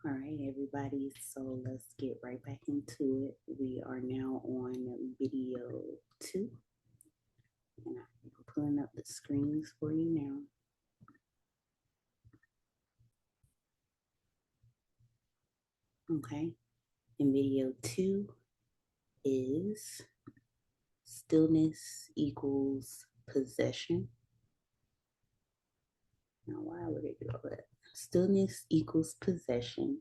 All right, everybody. So let's get right back into it. We are now on video 2, and I'm pulling up the screens for you now. Okay, and video 2 is stillness equals possession. Now, why would it do all that? Stillness equals possession,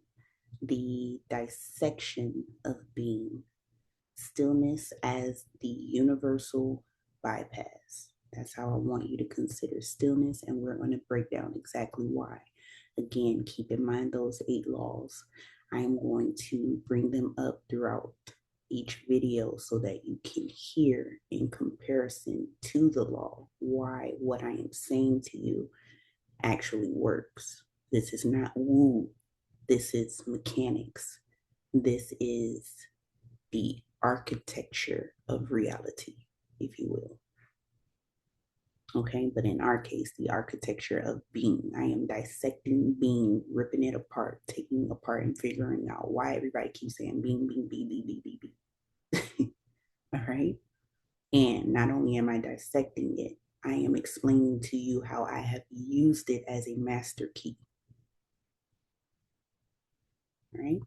the dissection of being. Stillness as the universal bypass. That's how I want you to consider stillness, and we're going to break down exactly why. Again, keep in mind those 8 laws. I am going to bring them up throughout each video so that you can hear in comparison to the law why what I am saying to you actually works. This is not woo. This is mechanics. This is the architecture of reality, if you will. Okay, but in our case, the architecture of being. I am dissecting being, ripping it apart, taking it apart, and figuring out why everybody keeps saying being, be. All right. And not only am I dissecting it, I am explaining to you how I have used it as a master key. All right.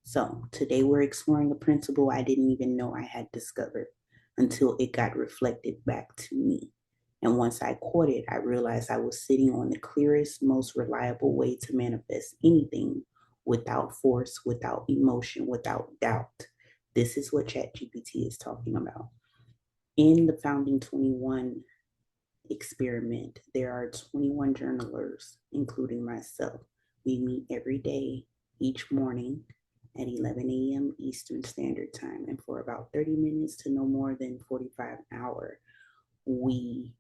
So today we're exploring a principle I didn't even know I had discovered until it got reflected back to me. And once I caught it, I realized I was sitting on the clearest, most reliable way to manifest anything without force, without emotion, without doubt. This is what ChatGPT is talking about. In the Founding 21 experiment, there are 21 journalers, including myself. We meet every day, each morning at 11 a.m. Eastern Standard Time. And for about 30 minutes to no more than 45 an hour, we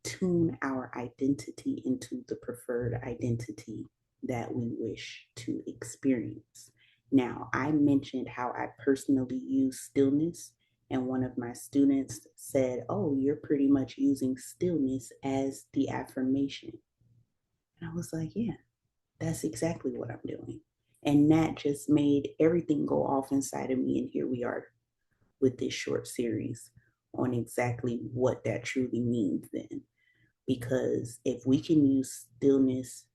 tune our identity into the preferred identity that we wish to experience. Now, I mentioned how I personally use stillness, and one of my students said, "Oh, you're pretty much using stillness as the affirmation." And I was like, "Yeah, that's exactly what I'm doing." And that just made everything go off inside of me. And here we are with this short series on exactly what that truly means then. Because if we can use stillness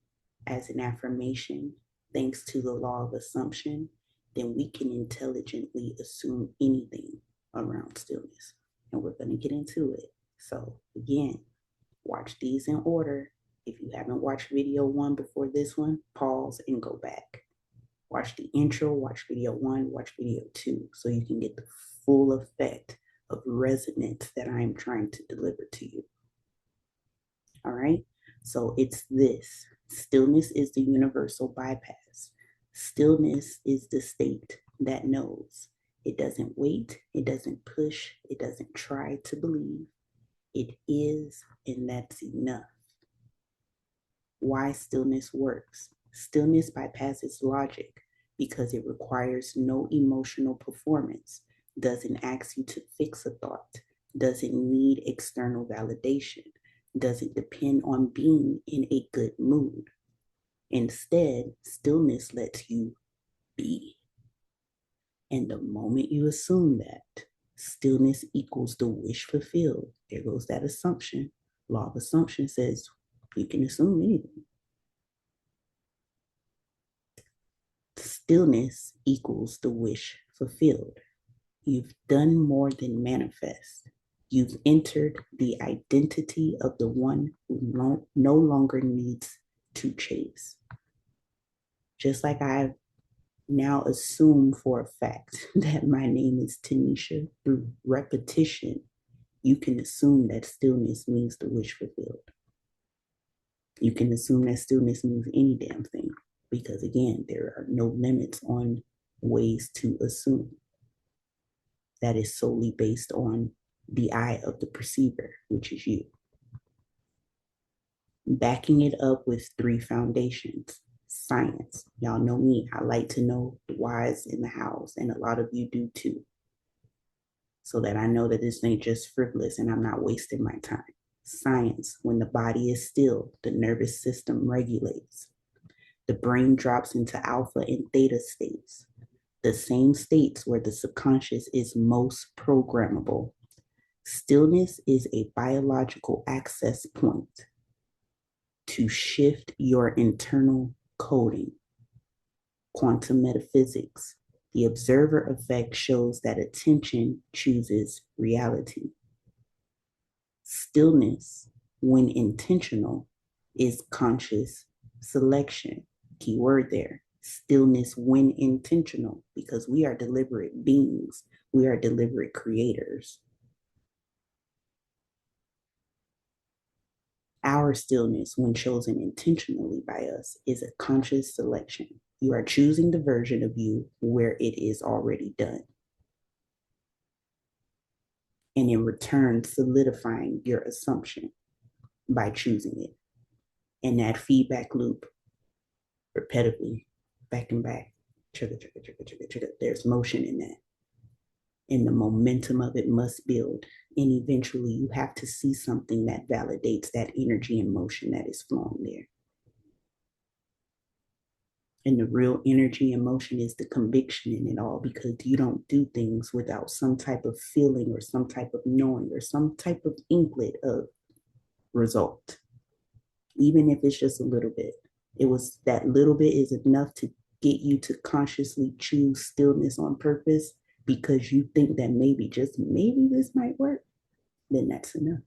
as an affirmation, thanks to the law of assumption, then we can intelligently assume anything around stillness. And we're going to get into it. So, again, watch these in order. If you haven't watched video 1 before this one, pause and go back. Watch the intro, watch video 1, watch video 2, so you can get the full effect of resonance that I am trying to deliver to you. All right. So it's this. Stillness is the universal bypass. Stillness is the state that knows. It doesn't wait. It doesn't push. It doesn't try to believe. It is, and that's enough. Why stillness works. Stillness bypasses logic because it requires no emotional performance, doesn't ask you to fix a thought, doesn't need external validation, doesn't depend on being in a good mood. Instead, stillness lets you be. And the moment you assume that, stillness equals the wish fulfilled. There goes that assumption. Law of assumption says you can assume anything. Stillness equals the wish fulfilled. You've done more than manifest. You've entered the identity of the one who no longer needs to chase. Just like I've now assumed for a fact that my name is Teniecia through repetition, you can assume that stillness means the wish fulfilled. You can assume that stillness means any damn thing because, again, there are no limits on ways to assume. That is solely based on the eye of the perceiver, which is you. Backing it up with 3 foundations. Science. Y'all know me. I like to know the whys in the hows, and a lot of you do too. So that I know that this ain't just frivolous and I'm not wasting my time. Science. When the body is still, the nervous system regulates. The brain drops into alpha and theta states, the same states where the subconscious is most programmable. Stillness is a biological access point to shift your internal coding. Quantum metaphysics. The observer effect shows that attention chooses reality. Stillness, when intentional, is conscious selection. Key word there. Stillness when intentional, because we are deliberate beings. We are deliberate creators. Our stillness, when chosen intentionally by us, is a conscious selection. You are choosing the version of you where it is already done. And in return, solidifying your assumption by choosing it. And that feedback loop repetitively, back and back, trigger, trigger, trigger, trigger, trigger. There's motion in that. And the momentum of it must build. And eventually you have to see something that validates that energy and motion that is flowing there. And the real energy and motion is the conviction in it all, because you don't do things without some type of feeling or some type of knowing or some type of inkling of result. Even if it's just a little bit. It was that little bit is enough to get you to consciously choose stillness on purpose because you think that maybe, just maybe this might work. Then that's enough.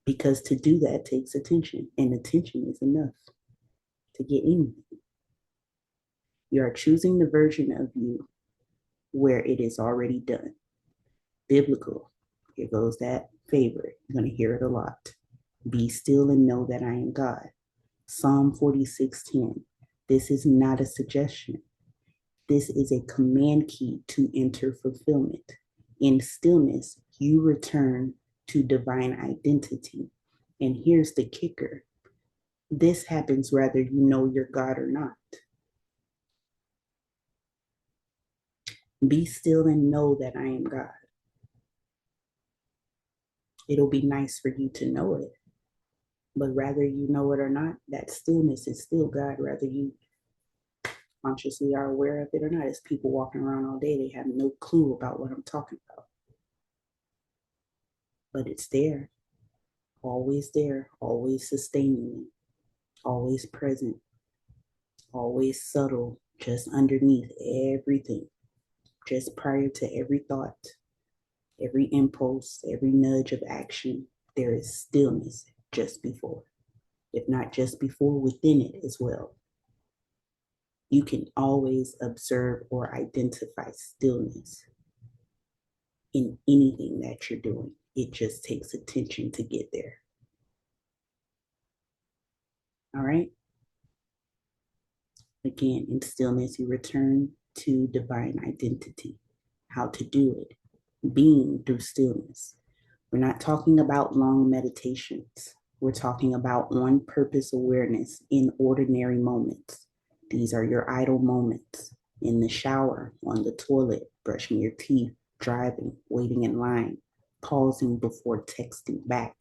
Because to do that takes attention, and attention is enough to get anything. You are choosing the version of you where it is already done. Biblical. Here goes that favorite. You're going to hear it a lot. Be still and know that I am God. Psalm 46:10. This is not a suggestion. This is a command key to enter fulfillment. In stillness, you return to divine identity. And here's the kicker. This happens whether you know you're God or not. Be still and know that I am God. It'll be nice for you to know it. But whether you know it or not, that stillness is still God, whether you consciously are aware of it or not. It's people walking around all day, they have no clue about what I'm talking about. But it's there, always sustaining me, always present, always subtle, just underneath everything, just prior to every thought, every impulse, every nudge of action. There is stillness just before, if not just before, within it as well. You can always observe or identify stillness in anything that you're doing. It just takes attention to get there. All right. Again, in stillness, you return to divine identity. How to do it? Being through stillness. We're not talking about long meditations. We're talking about on purpose awareness in ordinary moments. These are your idle moments in the shower, on the toilet, brushing your teeth, driving, waiting in line, pausing before texting back,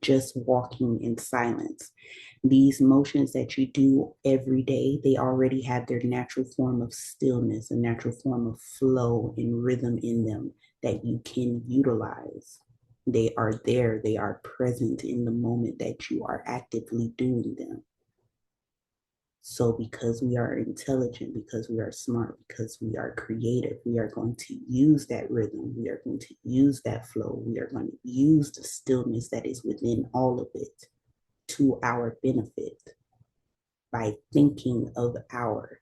just walking in silence. These motions that you do every day, they already have their natural form of stillness, a natural form of flow and rhythm in them that you can utilize. They are there, they are present in the moment that you are actively doing them. So because we are intelligent, because we are smart, because we are creative, we are going to use that rhythm. We are going to use that flow. We are going to use the stillness that is within all of it to our benefit by thinking of our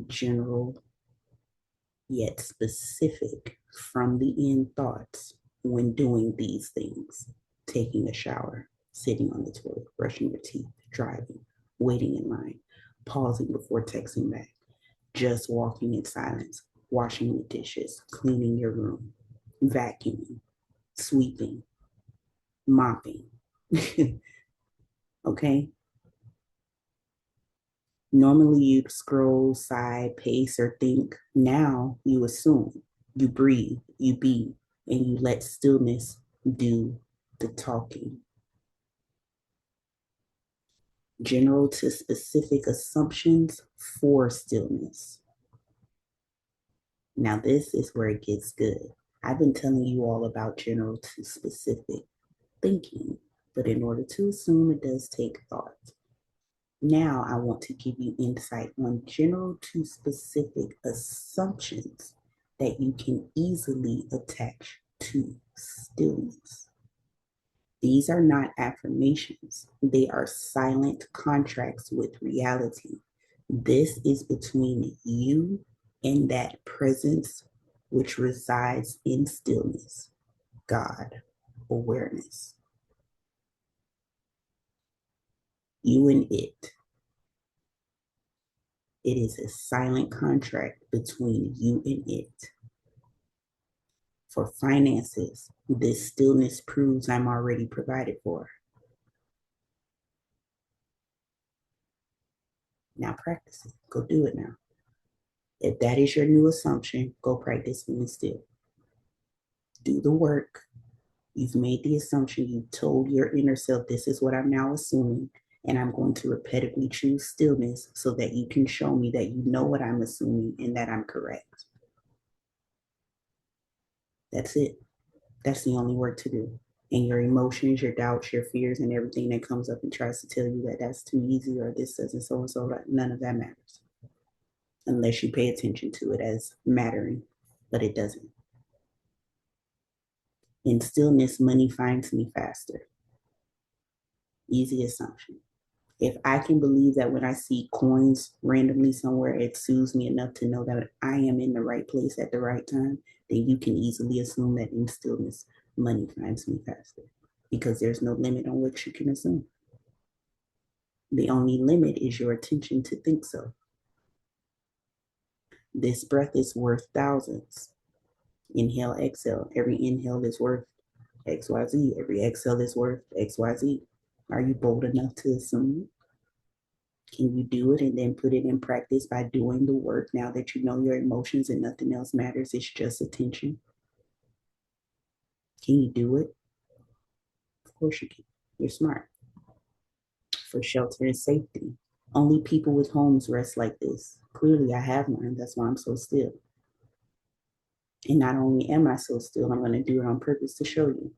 general yet specific from the end thoughts when doing these things: taking a shower, sitting on the toilet, brushing your teeth, driving, waiting in line, pausing before texting back, just walking in silence, washing the dishes, cleaning your room, vacuuming, sweeping, mopping. Okay? Normally you'd scroll, sigh, pace, or think. Now you assume, you breathe, you be, and you let stillness do the talking. General to specific assumptions for stillness. Now, this is where it gets good. I've been telling you all about general to specific thinking, but in order to assume, it does take thought. Now, I want to give you insight on general to specific assumptions that you can easily attach to stillness. These are not affirmations, they are silent contracts with reality. This is between you and that presence which resides in stillness, God, awareness. You and it. It is a silent contract between you and it. For finances, this stillness proves I'm already provided for. Now practice it. Go do it now. If that is your new assumption, go practice being still. Do the work. You've made the assumption. You told your inner self, this is what I'm now assuming. And I'm going to repetitively choose stillness so that you can show me that you know what I'm assuming and that I'm correct. That's it. That's the only work to do. And your emotions, your doubts, your fears, and everything that comes up and tries to tell you that that's too easy or this doesn't so and so, none of that matters. Unless you pay attention to it as mattering, but it doesn't. In stillness, money finds me faster. Easy assumption. If I can believe that when I see coins randomly somewhere, it soothes me enough to know that I am in the right place at the right time, then you can easily assume that in stillness, money finds me faster because there's no limit on what you can assume. The only limit is your attention to think so. This breath is worth thousands. Inhale, exhale. Every inhale is worth XYZ. Every exhale is worth XYZ. Are you bold enough to assume? Can you do it and then put it in practice by doing the work now that you know your emotions and nothing else matters? It's just attention. Can you do it? Of course you can. You're smart. For shelter and safety. Only people with homes rest like this. Clearly, I have mine. That's why I'm so still. And not only am I so still, I'm going to do it on purpose to show you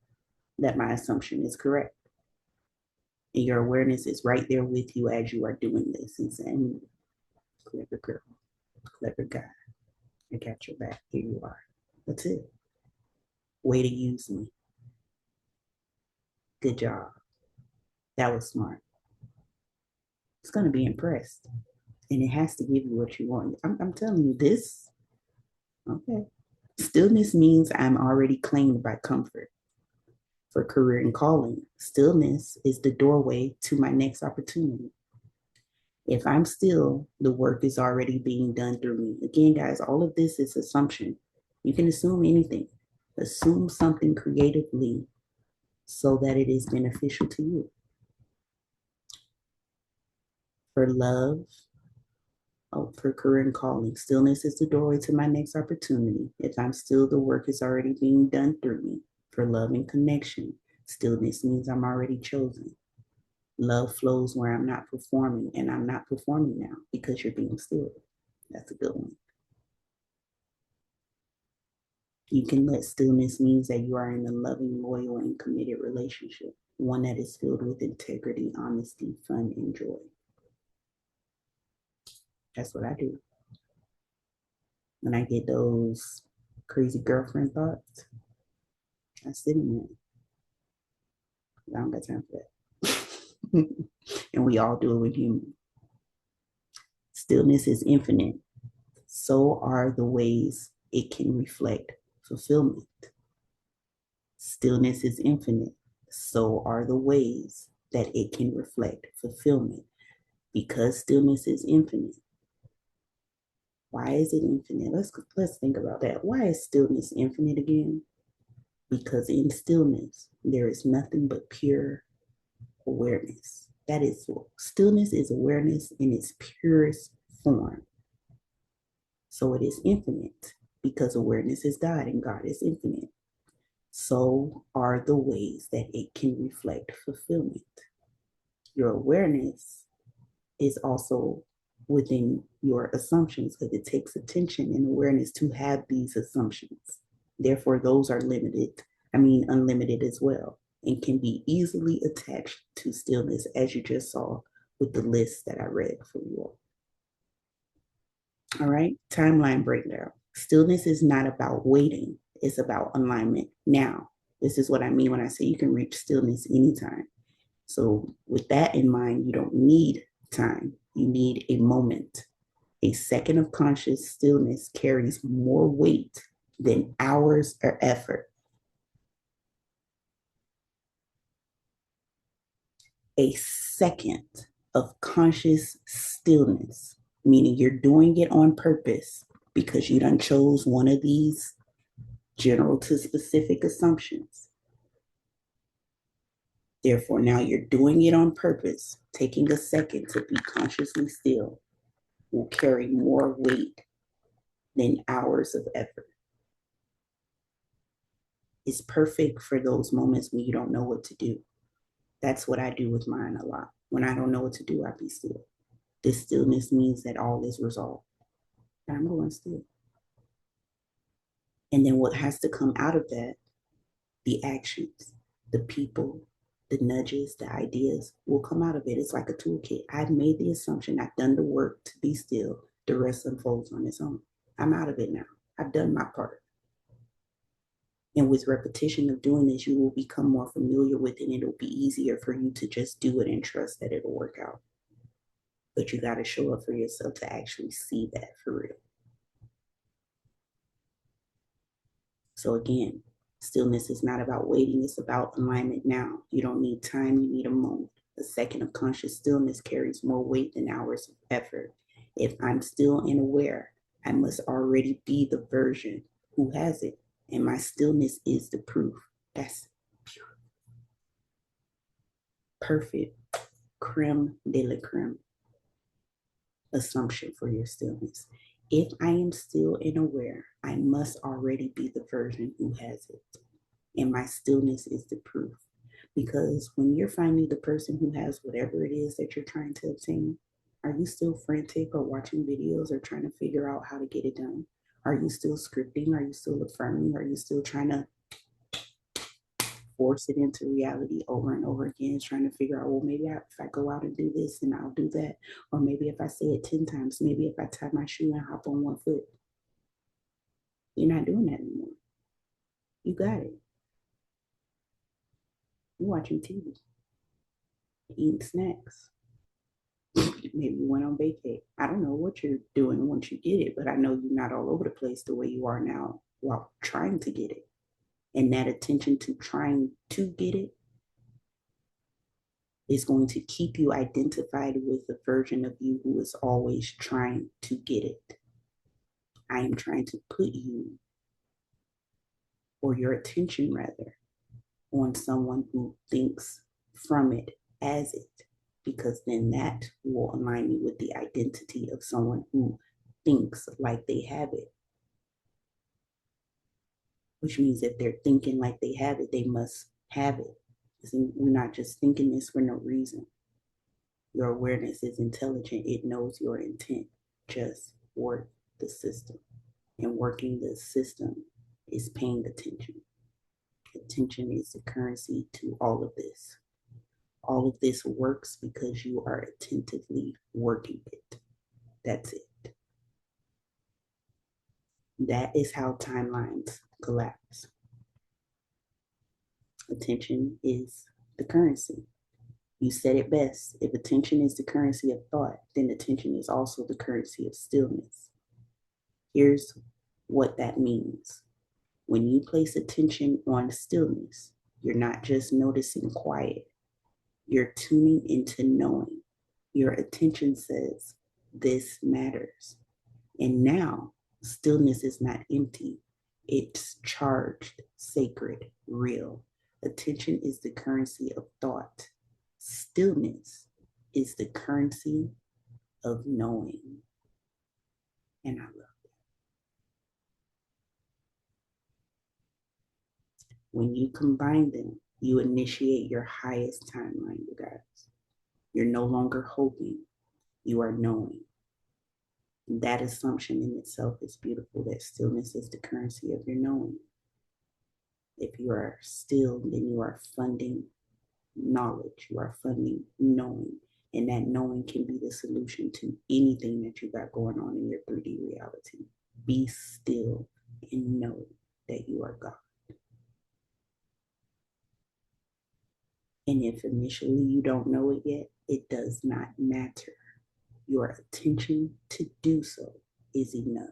that my assumption is correct. And your awareness is right there with you as you are doing this and saying, clever girl, clever guy, I got your back. Here you are. That's it. Way to use me. Good job. That was smart. It's going to be impressed. And it has to give you what you want. I'm telling you this. Okay. Stillness means I'm already claimed by comfort. For career and calling, stillness is the doorway to my next opportunity. If I'm still, the work is already being done through me. Again, guys, all of this is assumption. You can assume anything. Assume something creatively so that it is beneficial to you. For love, for career and calling, stillness is the doorway to my next opportunity. If I'm still, the work is already being done through me. For love and connection, stillness means I'm already chosen. Love flows where I'm not performing, and I'm not performing now because you're being still. That's a good one. You can let stillness means that you are in a loving, loyal, and committed relationship, one that is filled with integrity, honesty, fun, and joy. That's what I do. When I get those crazy girlfriend thoughts, I sit in there. I don't got time for that. And we all do it with human. Stillness is infinite. So are the ways it can reflect fulfillment. Stillness is infinite. So are the ways that it can reflect fulfillment. Because stillness is infinite. Why is it infinite? Let's think about that. Why is stillness infinite again? Because in stillness, there is nothing but pure awareness. That is, stillness is awareness in its purest form. So it is infinite because awareness is God and God is infinite. So are the ways that it can reflect fulfillment. Your awareness is also within your assumptions because it takes attention and awareness to have these assumptions. Therefore, those are unlimited as well, and can be easily attached to stillness, as you just saw with the list that I read for you all. All right, timeline breakdown. Stillness is not about waiting, it's about alignment now. This is what I mean when I say you can reach stillness anytime. So, with that in mind, you don't need time, you need a moment. A second of conscious stillness carries more weight than hours or effort. A second of conscious stillness, meaning you're doing it on purpose because you done chose one of these general to specific assumptions. Therefore, now you're doing it on purpose. Taking a second to be consciously still will carry more weight than hours of effort. It's perfect for those moments when you don't know what to do. That's what I do with mine a lot. When I don't know what to do, I be still. This stillness means that all is resolved. I'm going still. And then what has to come out of that, the actions, the people, the nudges, the ideas will come out of it. It's like a toolkit. I've made the assumption, I've done the work to be still. The rest unfolds on its own. I'm out of it now. I've done my part. And with repetition of doing this, you will become more familiar with it, and it'll be easier for you to just do it and trust that it'll work out. But you got to show up for yourself to actually see that for real. So again, stillness is not about waiting, it's about alignment now. You don't need time, you need a moment. A second of conscious stillness carries more weight than hours of effort. If I'm still and aware, I must already be the version who has it. And my stillness is the proof. That's perfect. Creme de la creme assumption for your stillness. If I am still and aware, I must already be the version who has it. And my stillness is the proof. Because when you're finally the person who has whatever it is that you're trying to obtain, are you still frantic or watching videos or trying to figure out how to get it done? Are you still scripting? Are you still affirming? Are you still trying to force it into reality over and over again, trying to figure out, well, maybe if I go out and do this, then I'll do that. Or maybe if I say it 10 times, maybe if I tie my shoe and hop on one foot. You're not doing that anymore. You got it. You're watching TV, eating snacks. Maybe you went on vacay. I don't know what you're doing once you get it, but I know you're not all over the place the way you are now while trying to get it. And that attention to trying to get it is going to keep you identified with the version of you who is always trying to get it. I am trying to put you, or your attention rather, on someone who thinks from it as it, because then that will align you with the identity of someone who thinks like they have it. Which means if they're thinking like they have it, they must have it. We're not just thinking this for no reason. Your awareness is intelligent. It knows your intent. Just work the system. And working the system is paying attention. Attention is the currency to all of this. All of this works because you are attentively working it. That's it. That is how timelines collapse. Attention is the currency. You said it best. If attention is the currency of thought, then attention is also the currency of stillness. Here's what that means. When you place attention on stillness, you're not just noticing quiet, you're tuning into knowing. Your attention says, this matters. And now, stillness is not empty, it's charged, sacred, real. Attention is the currency of thought. Stillness is the currency of knowing. And I love it. When you combine them, you initiate your highest timeline, you guys. You're no longer hoping. You are knowing. That assumption in itself is beautiful, that stillness is the currency of your knowing. If you are still, then you are funding knowledge, you are funding knowing. And that knowing can be the solution to anything that you got going on in your 3D reality. Be still and know that you are God. And if initially you don't know it yet, it does not matter. Your attention to do so is enough.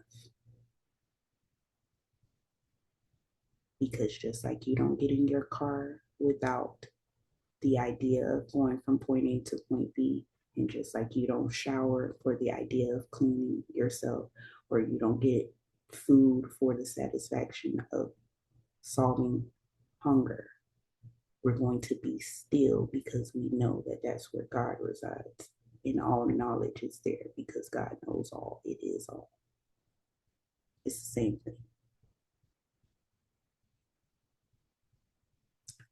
Because just like you don't get in your car without the idea of going from point A to point B, and just like you don't shower for the idea of cleaning yourself, or you don't get food for the satisfaction of solving hunger, we're going to be still because we know that that's where God resides. And all knowledge is there because God knows all. It is all. It's the same thing.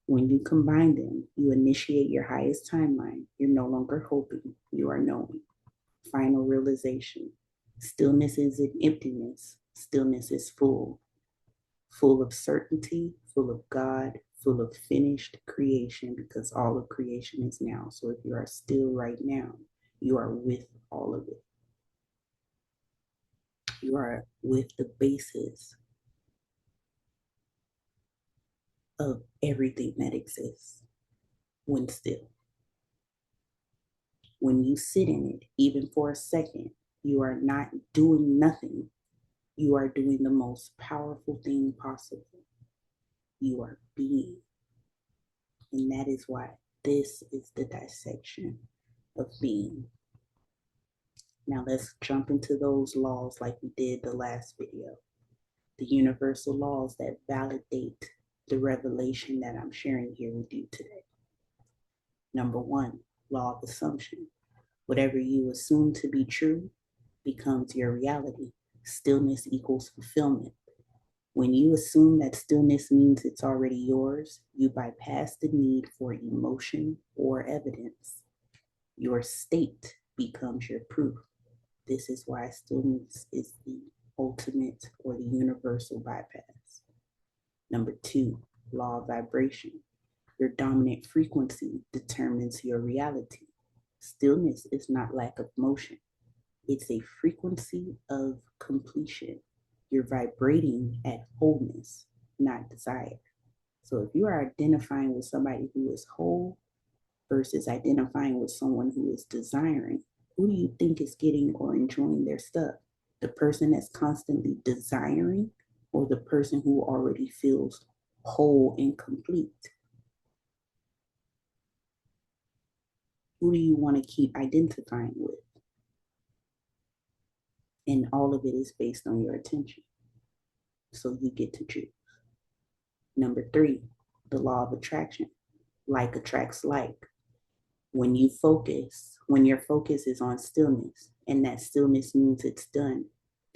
When you combine them, you initiate your highest timeline. You're no longer hoping, you are knowing. Final realization. Stillness is an emptiness. Stillness is full, full of certainty, full of God, full of finished creation, because all of creation is now. So if you are still right now, you are with all of it. You are with the basis of everything that exists when still. When you sit in it, even for a second, you are not doing nothing. You are doing the most powerful thing possible. You are being. And that is why this is the dissection of being. Now let's jump into those laws like we did the last video. The universal laws that validate the revelation that I'm sharing here with you today. Number one, law of assumption. Whatever you assume to be true becomes your reality. Stillness equals fulfillment. When you assume that stillness means it's already yours, you bypass the need for emotion or evidence. Your state becomes your proof. This is why stillness is the ultimate or the universal bypass. Number two, law of vibration. Your dominant frequency determines your reality. Stillness is not lack of motion. It's a frequency of completion. You're vibrating at wholeness, not desire. So if you are identifying with somebody who is whole versus identifying with someone who is desiring, who do you think is getting or enjoying their stuff? The person that's constantly desiring, or the person who already feels whole and complete? Who do you want to keep identifying with? And all of it is based on your attention. So you get to choose. Number three, the law of attraction. Like attracts like. When you focus, when your focus is on stillness, and that stillness means it's done,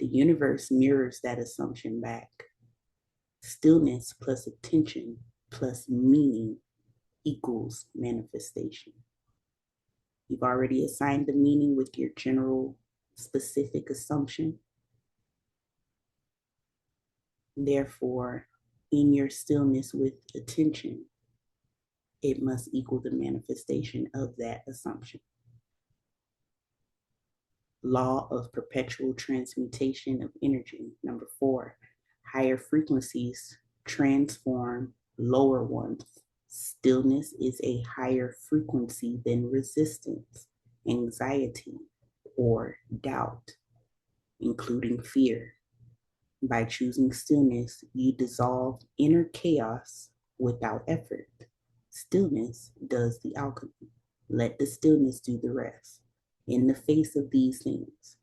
the universe mirrors that assumption back. Stillness plus attention plus meaning equals manifestation. You've already assigned the meaning with your general specific assumption. Therefore, in your stillness with attention, it must equal the manifestation of that assumption. Law of perpetual transmutation of energy. Number four, higher frequencies transform lower ones. Stillness is a higher frequency than resistance, anxiety, or doubt, including fear. By choosing stillness, you dissolve inner chaos without effort. Stillness does the alchemy. Let the stillness do the rest. In the face of these things,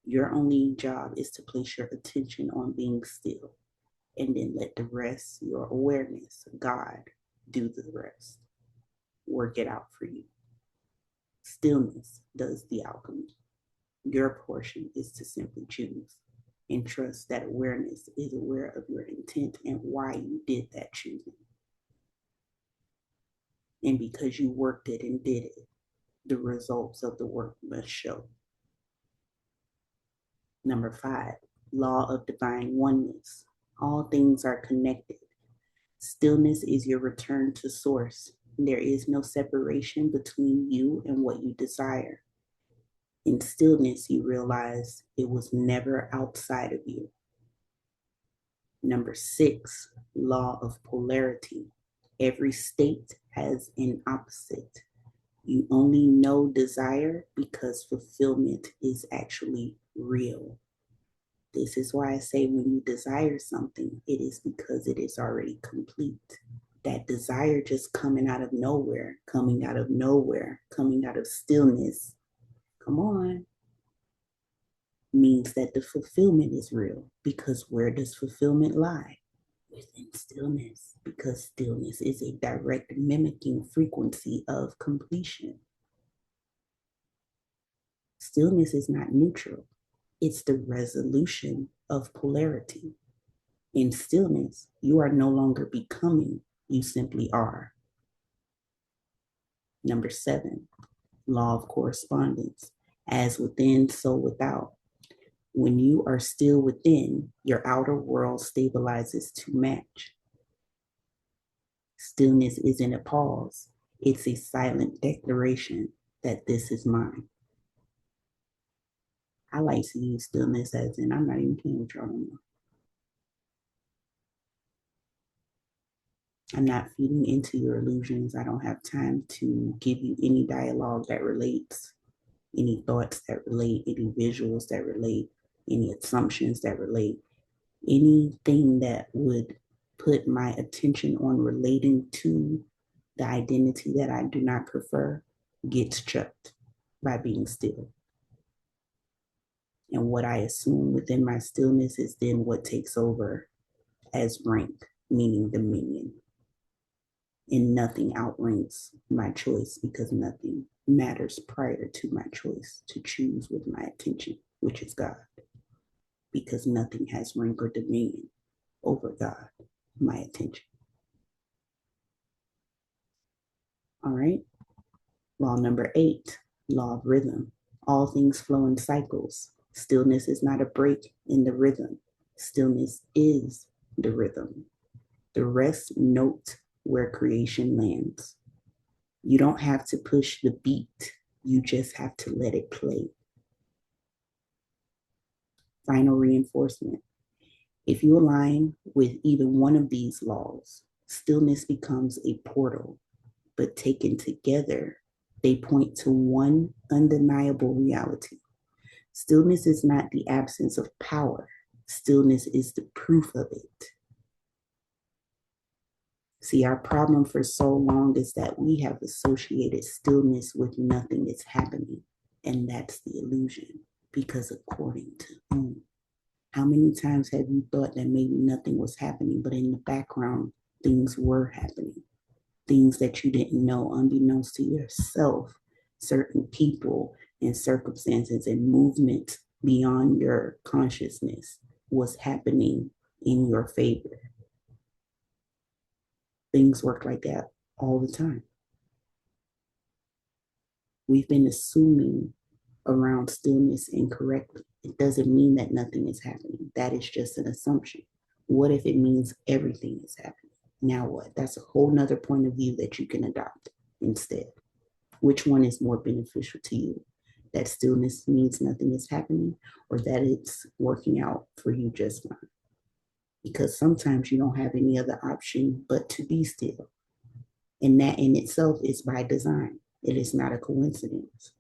your only job is to place your attention on being still, and then let the rest, your awareness, God, do the rest. Work it out for you. Stillness does the alchemy. Your portion is to simply choose and trust that awareness is aware of your intent and why you did that choosing. And because you worked it and did it, The results of the work must show. Number 5, law of divine oneness. All things are connected. Stillness is your return to source. There is no separation between you and what you desire. In stillness, you realize it was never outside of you. Number 6, law of polarity. Every state has an opposite. You only know desire because fulfillment is actually real. This is why I say when you desire something, it is because it is already complete. That desire just coming out of nowhere, coming out of nowhere, coming out of stillness, come on, means that the fulfillment is real. Because where does fulfillment lie? Within stillness, because stillness is a direct mimicking frequency of completion. Stillness is not neutral, it's the resolution of polarity. In stillness, you are no longer becoming, you simply are. Number 7, law of correspondence. As within, so without. When you are still within, your outer world stabilizes to match. Stillness isn't a pause, it's a silent declaration that this is mine. I like to use stillness as in I'm not even playing with y'all anymore. I'm not feeding into your illusions. I don't have time to give you any dialogue that relates, any thoughts that relate, any visuals that relate, any assumptions that relate, anything that would put my attention on relating to the identity that I do not prefer gets chucked by being still. And what I assume within my stillness is then what takes over as rank, meaning dominion. And nothing outranks my choice because nothing matters prior to my choice to choose with my attention, which is God. Because nothing has rank or dominion over God, my attention. All right. Law number 8, law of rhythm. All things flow in cycles. Stillness is not a break in the rhythm. Stillness is the rhythm. The rest note where creation lands. You don't have to push the beat. You just have to let it play. Final reinforcement. If you align with either one of these laws, stillness becomes a portal, but taken together, they point to one undeniable reality. Stillness is not the absence of power. Stillness is the proof of it. See, our problem for so long is that we have associated stillness with nothing is happening. And that's the illusion. Because according to whom? How many times have you thought that maybe nothing was happening, but in the background, things were happening? Things that you didn't know, unbeknownst to yourself, certain people and circumstances and movements beyond your consciousness was happening in your favor. Things work like that all the time. We've been assuming around stillness incorrectly. It doesn't mean that nothing is happening. That is just an assumption. What if it means everything is happening? Now what? That's a whole nother point of view that you can adopt instead. Which one is more beneficial to you? That stillness means nothing is happening, or that it's working out for you just fine? Because sometimes you don't have any other option but to be still. And that in itself is by design. It is not a coincidence.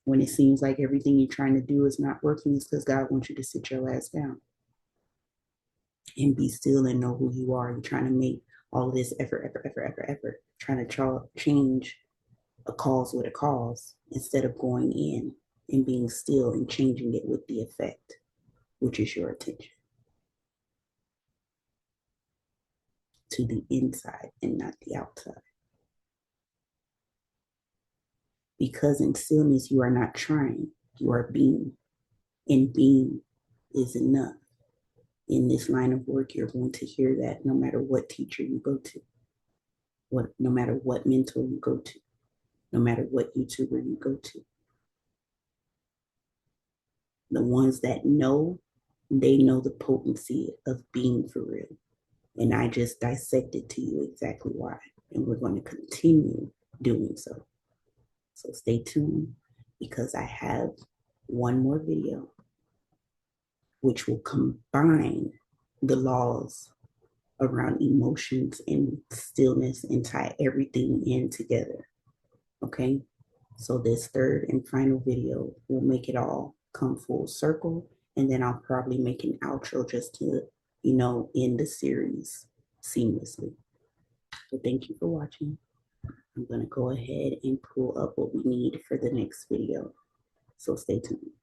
When it seems like everything you're trying to do is not working, it's because God wants you to sit your ass down and be still and know who you are. You're trying to make all of this effort, trying to change a cause with a cause instead of going in and being still and changing it with the effect, which is your attention to the inside and not the outside. Because in stillness, you are not trying, you are being, and being is enough. In this line of work, you're going to hear that no matter what teacher you go to, no matter what mentor you go to. no matter what YouTuber you go to. The ones that know, they know the potency of being for real. And I just dissected to you exactly why. And we're going to continue doing so. So stay tuned because I have one more video which will combine the laws around emotions and stillness and tie everything in together. Okay? So this third and final video will make it all come full circle. And then I'll probably make an outro just to, end the series seamlessly. So thank you for watching. I'm going to go ahead and pull up what we need for the next video. So stay tuned.